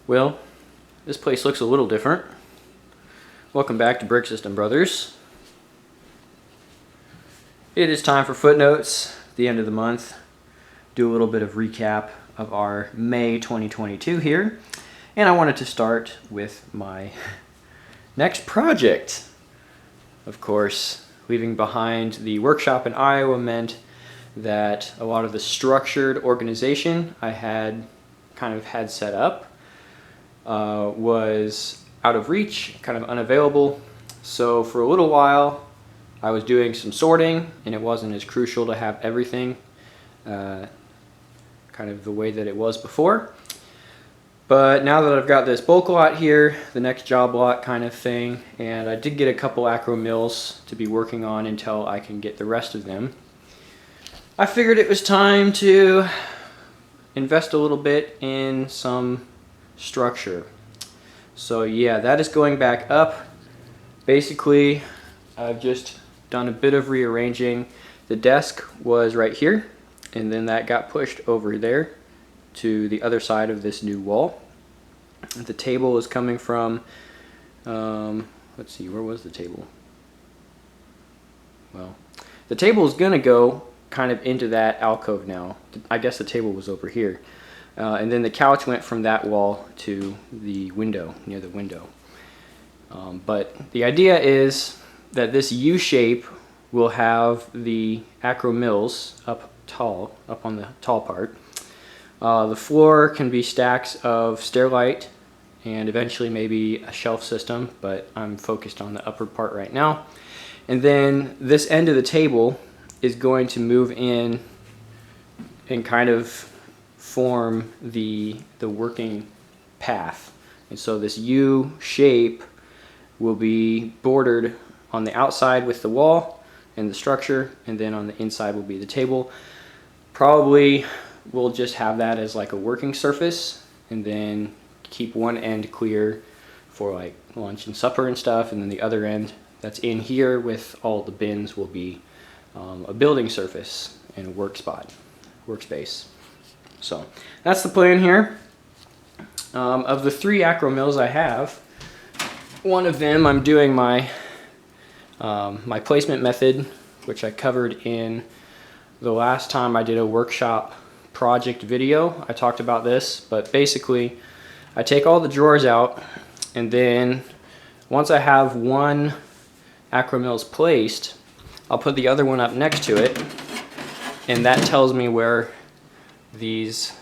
Well, this place looks a little different. Welcome back to Brick System Brothers. It is time for Footnotes, the end of the month. Do a little bit of recap of our May 2022 here. And I wanted to start with my next project. Of course, leaving behind the workshop in Iowa meant that a lot of the structured organization I had set up was out of reach, kind of unavailable. So for a little while I was doing some sorting, and it wasn't as crucial to have everything kind of the way that it was before. But now that I've got this bulk lot here, the next job lot kind of thing, and I did get a couple acro mills to be working on until I can get the rest of them, I figured it was time to invest a little bit in some structure. So yeah, that is going back up. Basically, I've just done a bit of rearranging. The desk was right here, and then that got pushed over there to the other side of this new wall. The table is coming from, let's see, where was the table? Well, the table is gonna go kind of into that alcove now. I guess the table was over here. And then the couch went from that wall to the window, near the window. But the idea is that this U shape will have the acro mills up on the tall part. The floor can be stacks of stairlight and eventually maybe a shelf system, but I'm focused on the upper part right now. And then this end of the table is going to move in and kind of form the working path. And so this U shape will be bordered on the outside with the wall and the structure, and then on the inside will be the table. Probably we'll just have that as like a working surface, and then keep one end clear for like lunch and supper and stuff, and then the other end that's in here with all the bins will be a building surface and a workspace. So that's the plan here. Of the 3 acro mills I have, one of them I'm doing my my placement method, which I covered in the last time I did a workshop project video. I talked about this, but basically I take all the drawers out, and then once I have one acro mills placed, I'll put the other one up next to it, and that tells me where these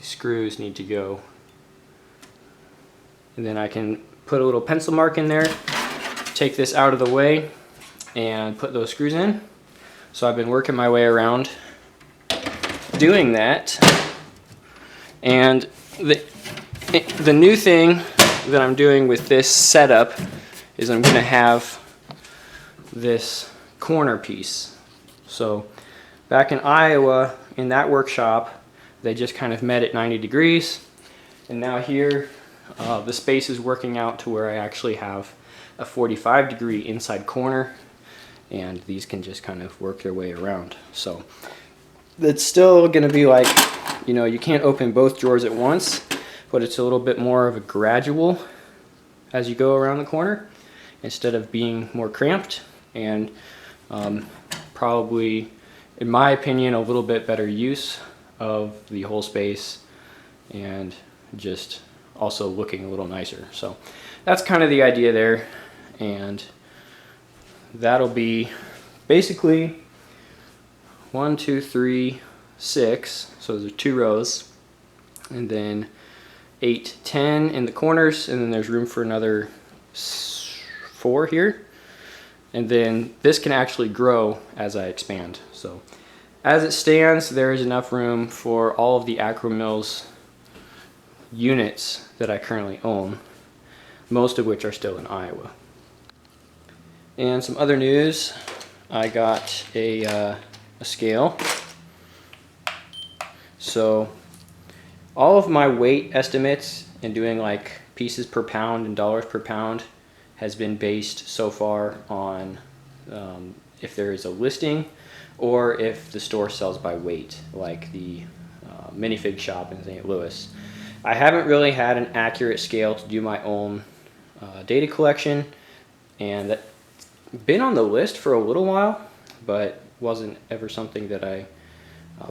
screws need to go. And then I can put a little pencil mark in there, take this out of the way, and put those screws in. So I've been working my way around doing that. And the new thing that I'm doing with this setup is I'm going to have this corner piece. So back in Iowa, in that workshop, they just kind of met at 90 degrees. And now here, the space is working out to where I actually have a 45-degree inside corner, and these can just kind of work their way around. So it's still going to be like, you know, you can't open both drawers at once, but it's a little bit more of a gradual as you go around the corner instead of being more cramped, and probably, in my opinion, a little bit better use of the whole space, and just also looking a little nicer. So that's kind of the idea there, and that'll be basically 1, 2, 3, 6. So there's 2 rows, and then 8, 10 in the corners, and then there's room for another 4 here. And then this can actually grow as I expand. So as it stands, there is enough room for all of the acro mills units that I currently own, most of which are still in Iowa. And some other news, I got a scale. So all of my weight estimates and doing like pieces per pound and dollars per pound has been based so far on if there is a listing or if the store sells by weight, like the minifig shop in St. Louis. I haven't really had an accurate scale to do my own data collection, and that's been on the list for a little while, but wasn't ever something that I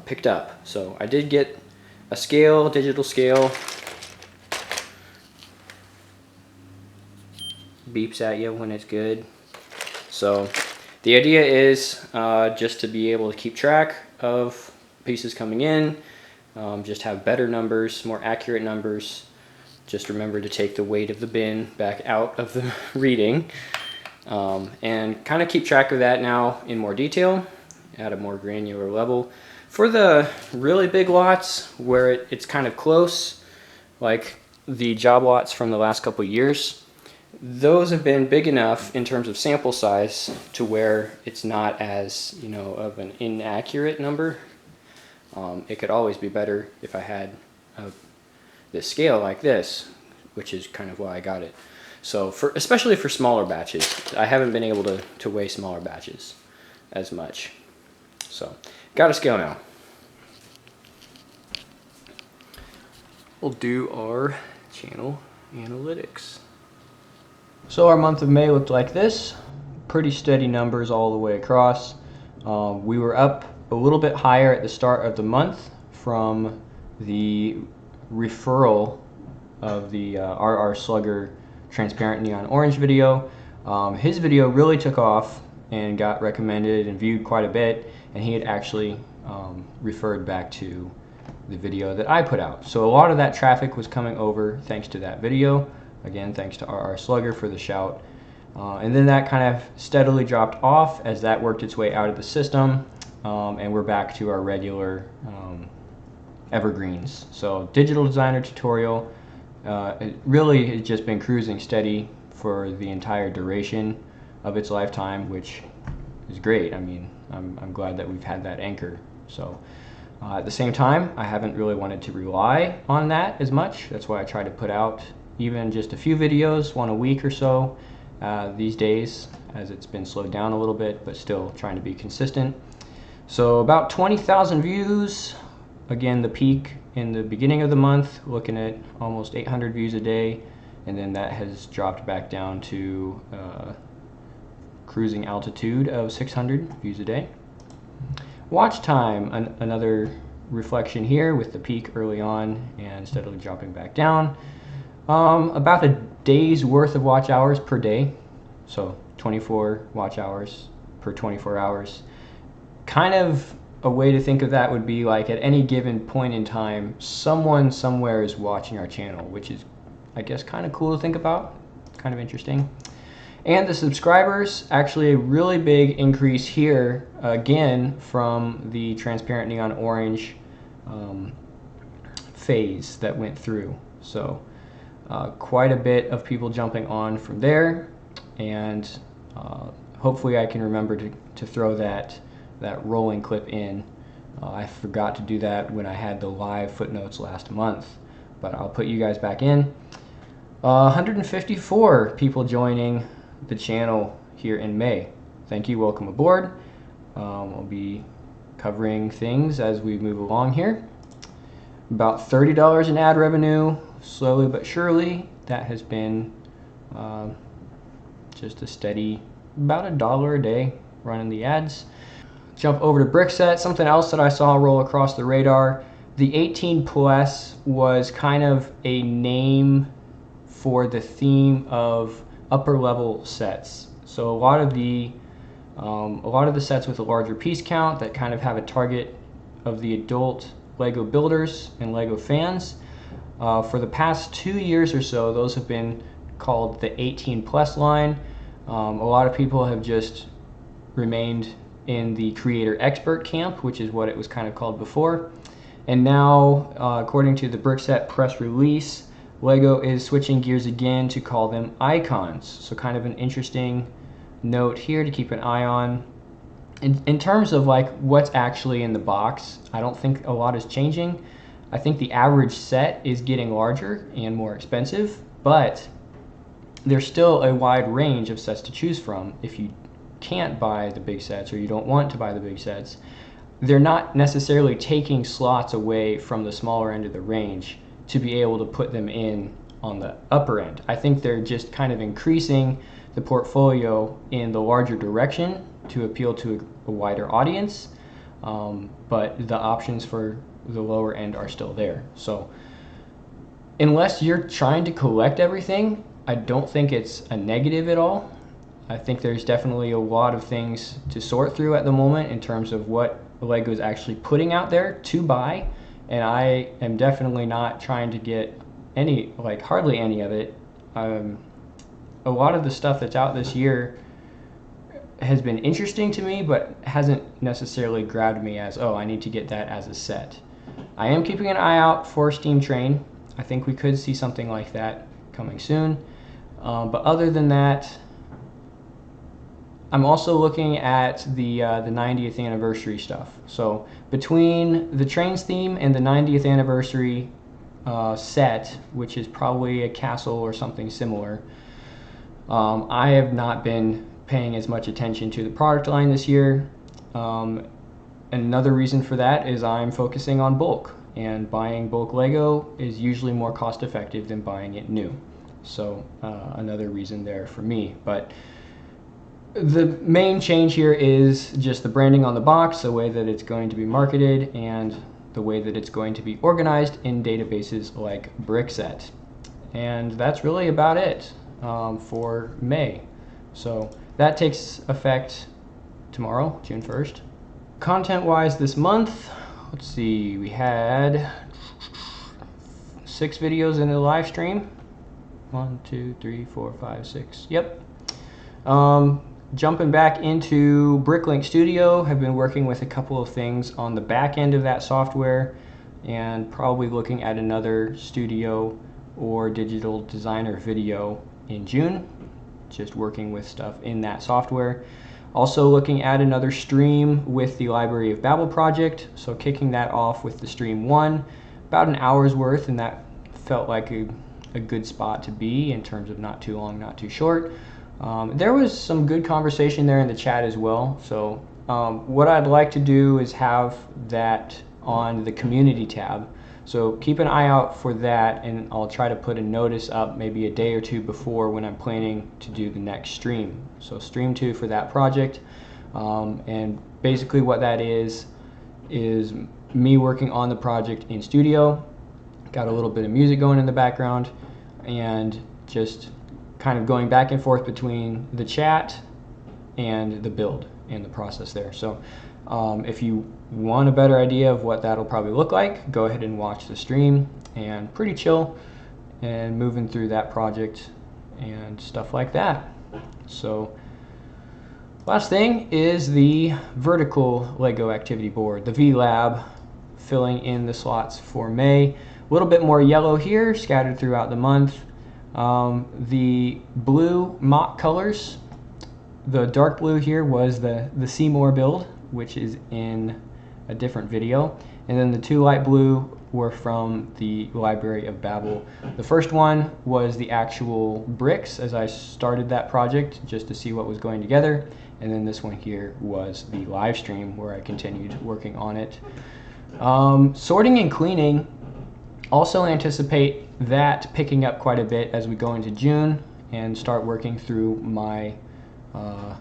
picked up. So I did get a scale, digital scale. Beeps at you when it's good. So the idea is just to be able to keep track of pieces coming in, just have better numbers, more accurate numbers. Just remember to take the weight of the bin back out of the reading, and kind of keep track of that now in more detail at a more granular level. For the really big lots where it's kind of close, like the job lots from the last couple years, those have been big enough in terms of sample size to where it's not as, you know, of an inaccurate number. It could always be better if I had this scale like this, which is kind of why I got it. So especially for smaller batches, I haven't been able to weigh smaller batches as much. So got a scale now. We'll do our channel analytics. So our month of May looked like this. Pretty steady numbers all the way across. We were up a little bit higher at the start of the month from the referral of the RR Slugger transparent neon orange video. His video really took off and got recommended and viewed quite a bit, and he had actually referred back to the video that I put out. So a lot of that traffic was coming over thanks to that video. Again, thanks to RR Slugger for the shout. And then that kind of steadily dropped off as that worked its way out of the system, and we're back to our regular evergreens. So digital designer tutorial, it really has just been cruising steady for the entire duration of its lifetime, which is great. I mean, I'm glad that we've had that anchor. So at the same time, I haven't really wanted to rely on that as much. That's why I try to put out even just a few videos, one a week or so these days, as it's been slowed down a little bit, but still trying to be consistent. So about 20,000 views. Again, the peak in the beginning of the month, looking at almost 800 views a day, and then that has dropped back down to cruising altitude of 600 views a day. Watch time, another reflection here with the peak early on and steadily dropping back down. About a day's worth of watch hours per day, so 24 watch hours per 24 hours. Kind of a way to think of that would be like at any given point in time, someone somewhere is watching our channel, which is, I guess, kind of cool to think about, kind of interesting. And the subscribers, actually a really big increase here, again, from the transparent neon orange phase that went through. So quite a bit of people jumping on from there, and hopefully I can remember to throw that rolling clip in. I forgot to do that when I had the live footnotes last month, but I'll put you guys back in. 154 people joining the channel here in May. Thank you, welcome aboard. I'll be covering things as we move along here. About $30 in ad revenue, slowly but surely. That has been just a steady, about $1 a day running the ads. Jump over to Brickset. Something else that I saw roll across the radar. The 18 Plus was kind of a name for the theme of upper level sets. So a lot of the sets with a larger piece count that kind of have a target of the adult Lego builders and Lego fans. For the past 2 years or so, those have been called the 18 Plus line. A lot of people have just remained in the creator expert camp, which is what it was kind of called before. And now, according to the Brickset press release, Lego is switching gears again to call them icons. So kind of an interesting note here to keep an eye on. In terms of like what's actually in the box, I don't think a lot is changing. I think the average set is getting larger and more expensive, but there's still a wide range of sets to choose from. If you can't buy the big sets or you don't want to buy the big sets, they're not necessarily taking slots away from the smaller end of the range to be able to put them in on the upper end. I think they're just kind of increasing the portfolio in the larger direction to appeal to a wider audience, but the options for the lower end are still there. So unless you're trying to collect everything, I don't think it's a negative at all. I think there's definitely a lot of things to sort through at the moment in terms of what LEGO is actually putting out there to buy, and I am definitely not trying to get any, like hardly any of it. A lot of the stuff that's out this year has been interesting to me, but hasn't necessarily grabbed me as, oh, I need to get that as a set. I am keeping an eye out for Steam Train. I think we could see something like that coming soon. But other than that, I'm also looking at the 90th anniversary stuff. So between the Trains theme and the 90th anniversary set, which is probably a castle or something similar, I have not been paying as much attention to the product line this year. Another reason for that is I'm focusing on bulk, and buying bulk Lego is usually more cost effective than buying it new. So another reason there for me. But the main change here is just the branding on the box, the way that it's going to be marketed, and the way that it's going to be organized in databases like Brickset. And that's really about it for May. So that takes effect tomorrow, June 1st. Content-wise this month, let's see, we had 6 videos in the live stream. 1, 2, 3, 4, 5, 6. Yep. Jumping back into Bricklink Studio, have been working with a couple of things on the back end of that software, and probably looking at another studio or digital designer video in June, just working with stuff in that software. Also looking at another stream with the Library of Babel project, so kicking that off with the stream 1, about an hour's worth, and that felt like a good spot to be in terms of not too long, not too short. There was some good conversation there in the chat as well. So what I'd like to do is have that on the community tab. So keep an eye out for that, and I'll try to put a notice up maybe a day or two before when I'm planning to do the next stream. So stream 2 for that project. And basically what that is me working on the project in studio. Got a little bit of music going in the background, and just kind of going back and forth between the chat and the build and the process there. So if you want a better idea of what that'll probably look like, go ahead and watch the stream, and pretty chill and moving through that project and stuff like that. So last thing is the vertical Lego activity board, the VLab, filling in the slots for May. A little bit more yellow here scattered throughout the month. The blue mock colors, the dark blue here was the Seymour build, which is in a different video, and then the 2 light blue were from the Library of Babel. The first one was the actual bricks as I started that project just to see what was going together, and then this one here was the live stream where I continued working on it. Sorting and cleaning, also anticipate that picking up quite a bit as we go into June and start working through my, how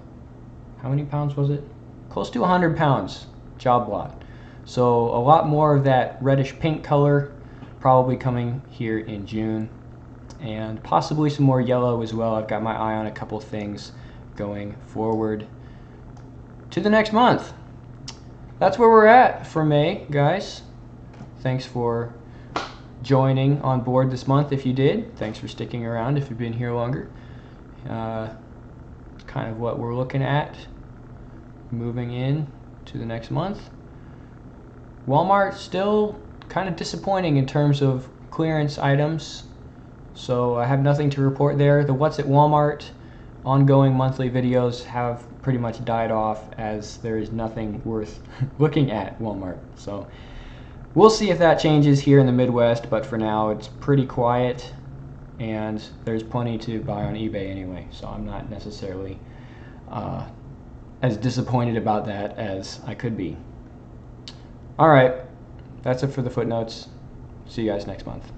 many pounds was it? Close to 100 pounds job lot. So a lot more of that reddish pink color probably coming here in June, and possibly some more yellow as well. I've got my eye on a couple things going forward to the next month. That's where we're at for May, guys. Thanks for joining on board this month if you did. Thanks for sticking around if you've been here longer. Kind of what we're looking at moving in to the next month. Walmart still kind of disappointing in terms of clearance items, so I have nothing to report there. The What's at Walmart ongoing monthly videos have pretty much died off, as there is nothing worth looking at Walmart. So we'll see if that changes here in the Midwest, but for now it's pretty quiet, and there's plenty to buy on eBay anyway, so I'm not necessarily as disappointed about that as I could be. Alright, that's it for the footnotes. See you guys next month.